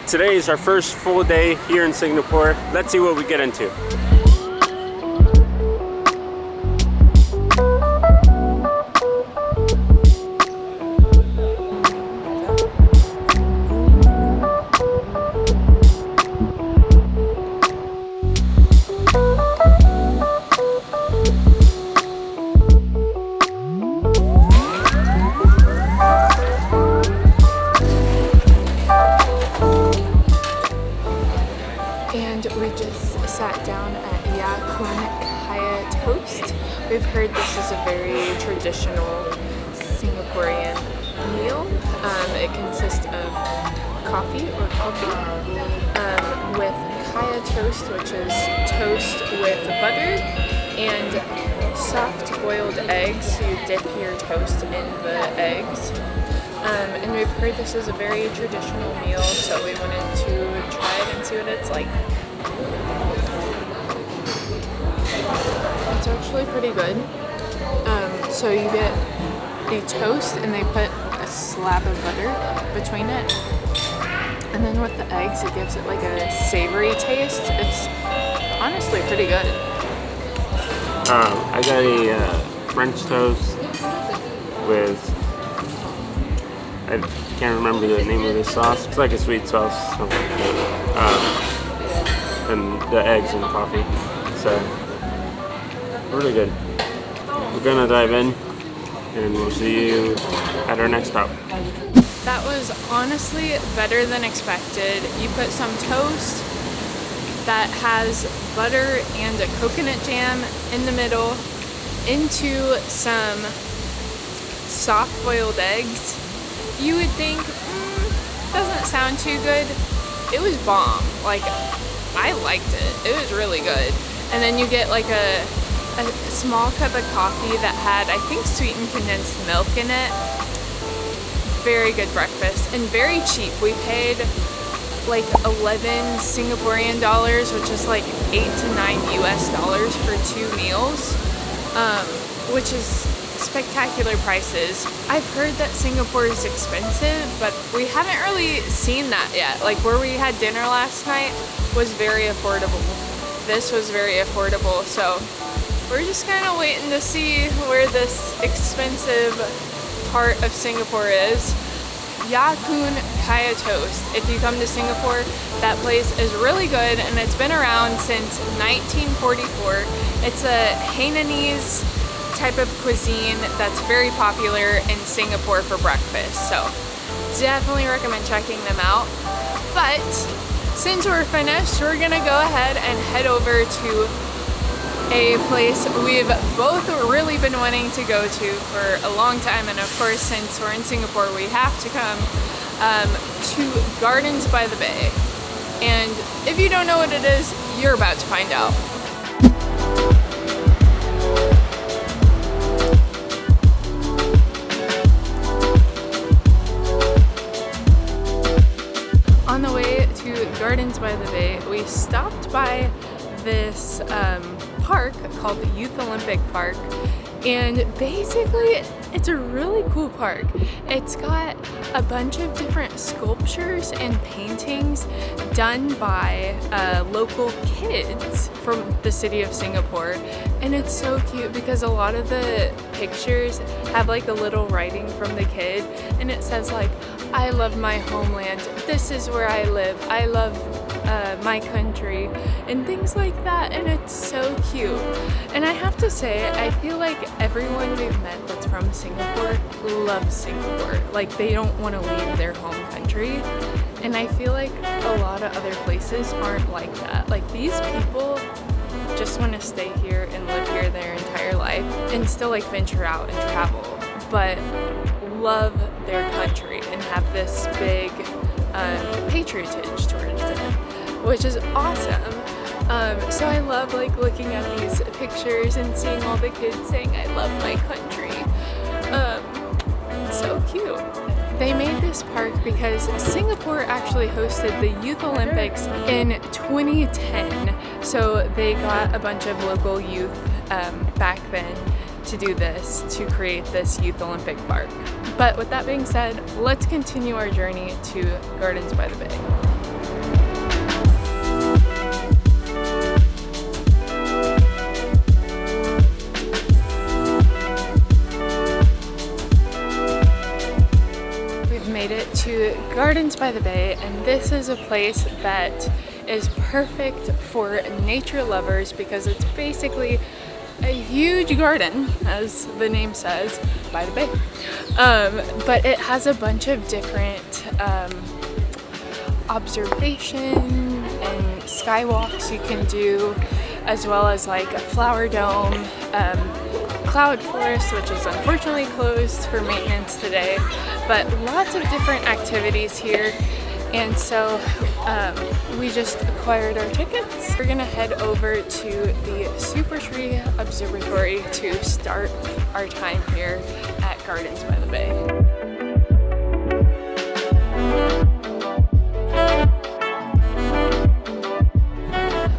Today is our first full day here in Singapore. Let's see what we get into. We just sat down at Kaya Toast. We've heard this is a very traditional Singaporean meal. It consists of coffee or kopi with Kaya Toast, which is toast with butter and soft boiled eggs. So you dip your toast in the eggs. And we've heard this is a very traditional meal, so we wanted to try it and see what it's like. It's actually pretty good. So you get a toast and they put a slab of butter between it. And then with the eggs, it gives it like a savory taste. It's honestly pretty good. I got a French toast with, I can't remember the name of this sauce. It's like a sweet sauce, something like that. And the eggs and the coffee. So, really good. We're gonna dive in and we'll see you at our next stop. That was honestly better than expected. You put some toast that has butter and a coconut jam in the middle into some soft boiled eggs. You would think, doesn't sound too good. It was bomb. Like, I liked it. It was really good. And then you get like a small cup of coffee that had, I think, sweetened condensed milk in it. Very good breakfast and very cheap. We paid like 11 Singaporean dollars, which is like 8 to 9 US dollars for 2 meals, which is spectacular prices. I've heard that Singapore is expensive, but we haven't really seen that yet. Like where we had dinner last night was very affordable. This was very affordable, so we're just kind of waiting to see where this expensive part of Singapore is. Kaya Toast. If you come to Singapore, that place is really good and it's been around since 1944. It's a Hainanese type of cuisine that's very popular in Singapore for breakfast. So definitely recommend checking them out. But since we're finished, we're gonna go ahead and head over to a place we've both really been wanting to go to for a long time, and of course since we're in Singapore we have to come to Gardens by the Bay. And if you don't know what it is, you're about to find out. On the way to Gardens by the Bay, we stopped by this park called the Youth Olympic Park, and basically it's a really cool park. It's got a bunch of different sculptures and paintings done by local kids from the city of Singapore, and it's so cute because a lot of the pictures have like a little writing from the kid, and it says like, "I love my homeland, this is where I live, I love my country," and things like that, and it's so cute. And I have to say, I feel like everyone we've met that's from Singapore loves Singapore. Like they don't want to leave their home country, and I feel like a lot of other places aren't like that. Like these people just want to stay here and live here their entire life and still like venture out and travel, but love their country and have this big patriotage towards it, which is awesome. So I love like looking at these pictures and seeing all the kids saying I love my country. It's so cute. They made this park because Singapore actually hosted the Youth Olympics in 2010. So they got a bunch of local youth back then to do this, to create this Youth Olympic Park. But with that being said, let's continue our journey to Gardens by the Bay. made it to Gardens by the Bay, and this is a place that is perfect for nature lovers because it's basically a huge garden, as the name says, by the bay. But it has a bunch of different observation and skywalks you can do, as well as like a flower dome, cloud forest, which is unfortunately closed for maintenance today, but lots of different activities here. And so we just acquired our tickets. We're gonna head over to the Super Tree Observatory to start our time here at Gardens by the Bay.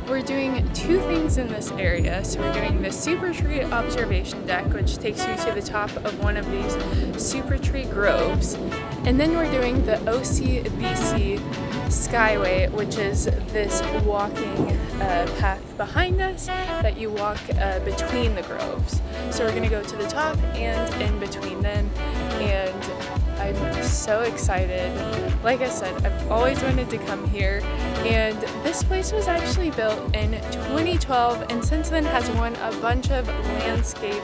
We're doing two things in this area. So we're doing the Super Tree Observation Deck, which takes you to the top of one of these super tree groves. And then we're doing the OCBC Skyway, which is this walking path behind us that you walk between the groves. So we're gonna go to the top and in between them, and I'm so excited. Like I said, I've always wanted to come here, and this place was actually built in 2012 and since then has won a bunch of landscape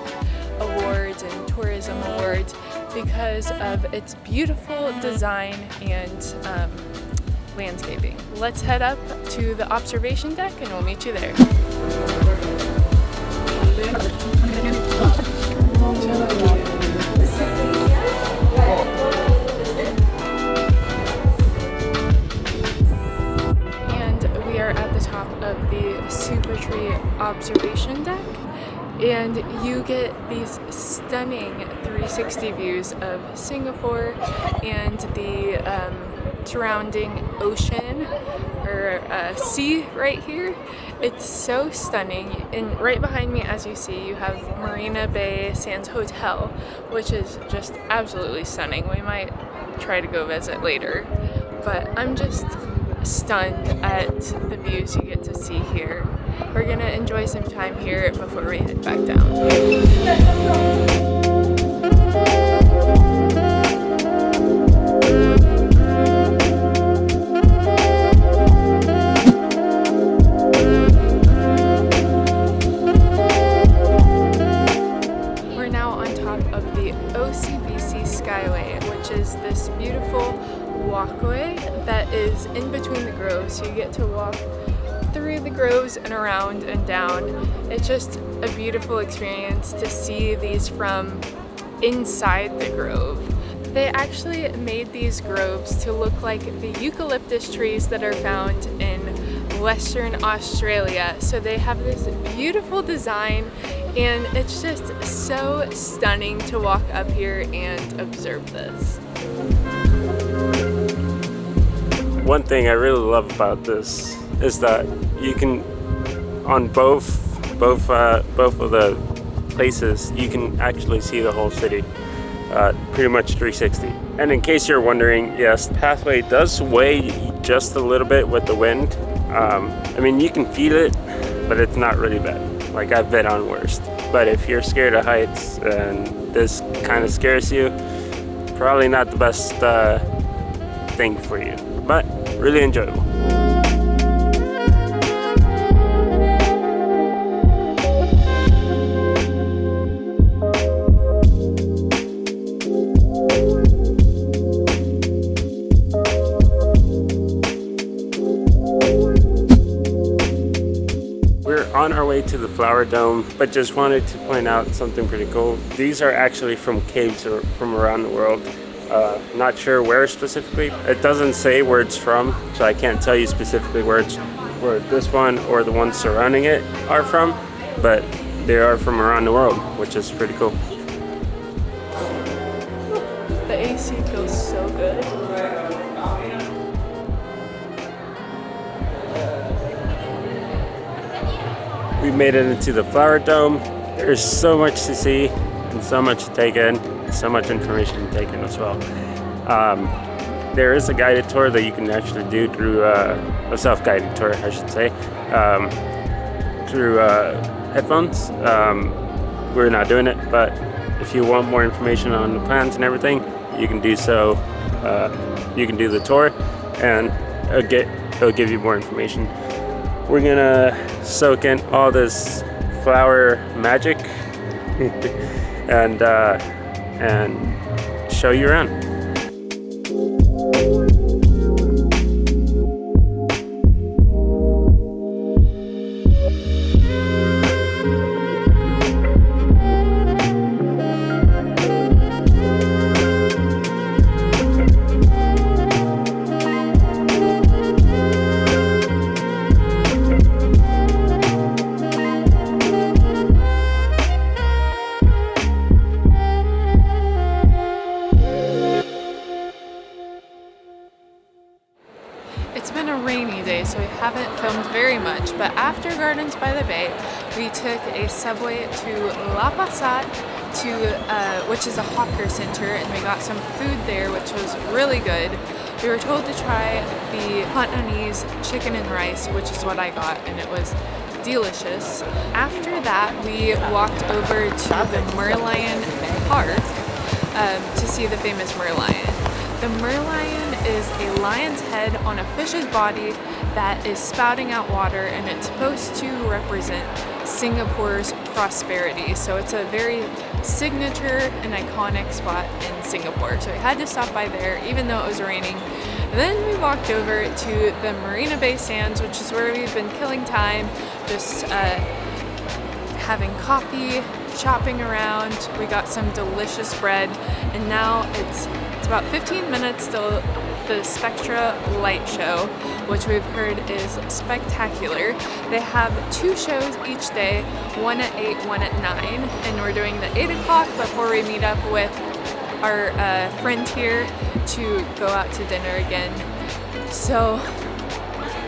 awards and tourism awards because of its beautiful design and landscaping. Let's head up to the observation deck and we'll meet you there. And we are at the top of the Super Tree Observation Deck, and you get these stunning 360 views of Singapore and the surrounding ocean or sea right here. It's so stunning, and right behind me, as you see, you have Marina Bay Sands Hotel, which is just absolutely stunning. We might try to go visit later, but I'm just stunned at the views you get to see here. We're gonna enjoy some time here before we head back down. This beautiful walkway that is in between the groves, so you get to walk through the groves and around and down. It's just a beautiful experience to see these from inside the grove. They actually made these groves to look like the eucalyptus trees that are found in Western Australia. So they have this beautiful design, and it's just so stunning to walk up here and observe this. One thing I really love about this is that you can, on both of the places, you can actually see the whole city, pretty much 360. And in case you're wondering, yes, the pathway does sway just a little bit with the wind. I mean, you can feel it, but it's not really bad. Like, I've been on worse. But if you're scared of heights and this kind of scares you, probably not the best thing for you, but really enjoyable. We're on our way to the Flower Dome, but just wanted to point out something pretty cool. These are actually from caves from around the world. Not sure where specifically. It doesn't say where it's from, so I can't tell you specifically where this one or the ones surrounding it are from, but they are from around the world, which is pretty cool. The AC feels so good. We made it into the Flower Dome. There's so much to see and so much to take in, so much information to take in as well. There is a guided tour that you can actually do through a self-guided tour, I should say, through headphones. We're not doing it, but if you want more information on the plans and everything, you can do so you can do the tour, and it'll give you more information. We're gonna soak in all this flower magic and show you around. It's been a rainy day, so we haven't filmed very much, but after Gardens by the Bay, we took a subway to La Passat, which is a hawker center, and we got some food there, which was really good. We were told to try the Hainanese chicken and rice, which is what I got, and it was delicious. After that, we walked over to the Merlion Park to see the famous merlion. The merlion is a lion's head on a fish's body that is spouting out water, and it's supposed to represent Singapore's prosperity. So it's a very signature and iconic spot in Singapore. So we had to stop by there even though it was raining. And then we walked over to the Marina Bay Sands, which is where we've been killing time, just having coffee, shopping around. We got some delicious bread, and now it's about 15 minutes till the Spectra light show, which we've heard is spectacular. They have 2 shows each day, one at 8, one at 9, and we're doing the 8 o'clock before we meet up with our friend here to go out to dinner again. So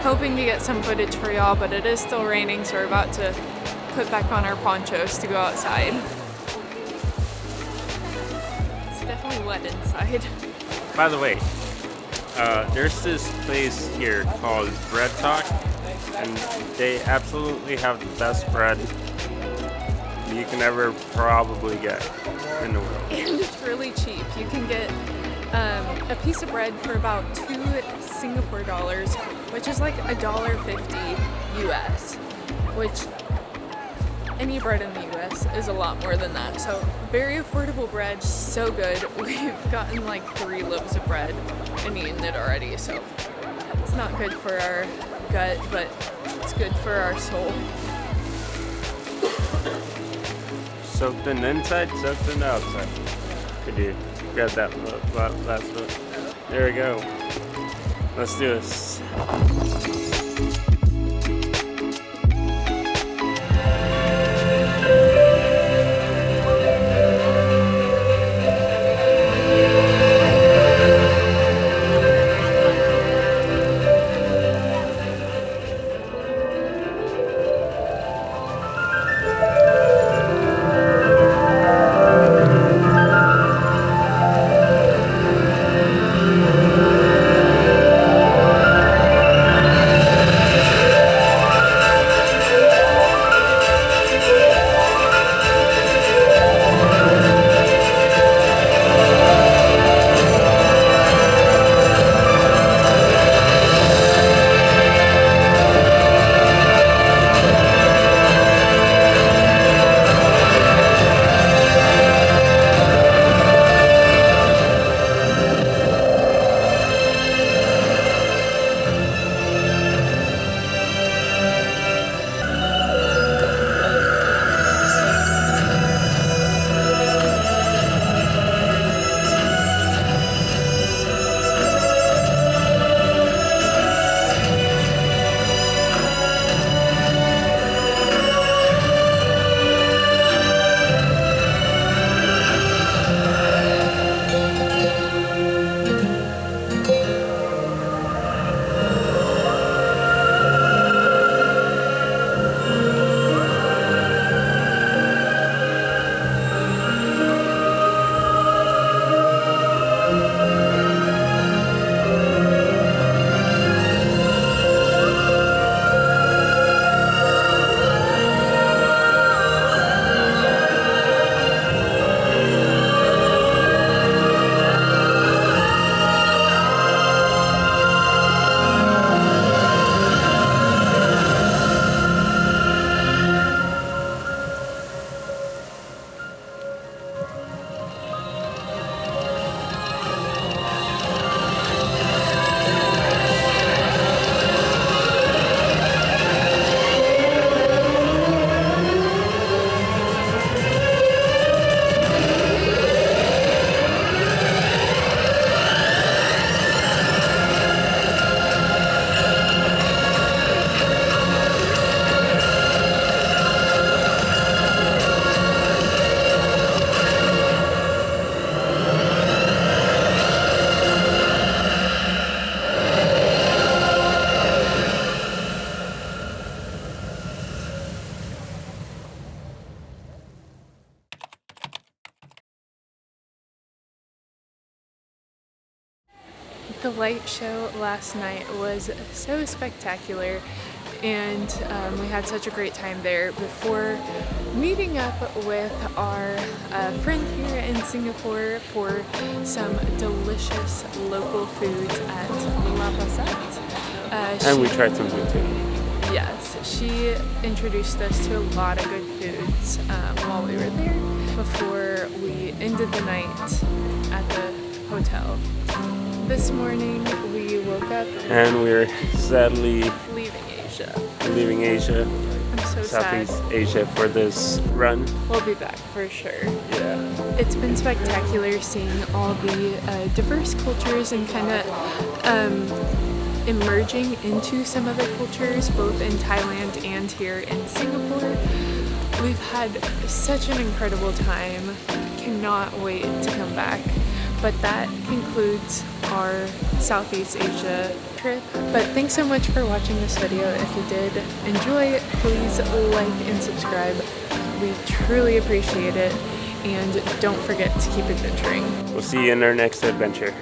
hoping to get some footage for y'all, but it is still raining, so we're about to put back on our ponchos to go outside. It's definitely wet inside. By the way, there's this place here called Bread Talk, and they absolutely have the best bread you can ever probably get in the world. And it's really cheap. You can get a piece of bread for about 2 Singapore dollars, which is like $1.50 US, which any bread in the US is a lot more than that. So very affordable bread, so good. We've gotten like 3 loaves of bread and eaten it already, so it's not good for our gut, but it's good for our soul. Soaked in the inside, soaked in the outside. Could you grab that last one? There we go. Let's do this. The light show last night was so spectacular, and we had such a great time there before meeting up with our friend here in Singapore for some delicious local foods at La Passat. And we tried some food too. Yes, she introduced us to a lot of good foods while we were there before we ended the night at the hotel. This morning we woke up and we're sadly leaving Asia. I'm so Southeast sad. Asia for this run. We'll be back for sure. Yeah. It's been spectacular seeing all the diverse cultures and kind of emerging into some other cultures, both in Thailand and here in Singapore. We've had such an incredible time. Cannot wait to come back. But that concludes our Southeast Asia trip. But thanks so much for watching this video. If you did enjoy, please like and subscribe. We truly appreciate it. And don't forget to keep adventuring. We'll see you in our next adventure.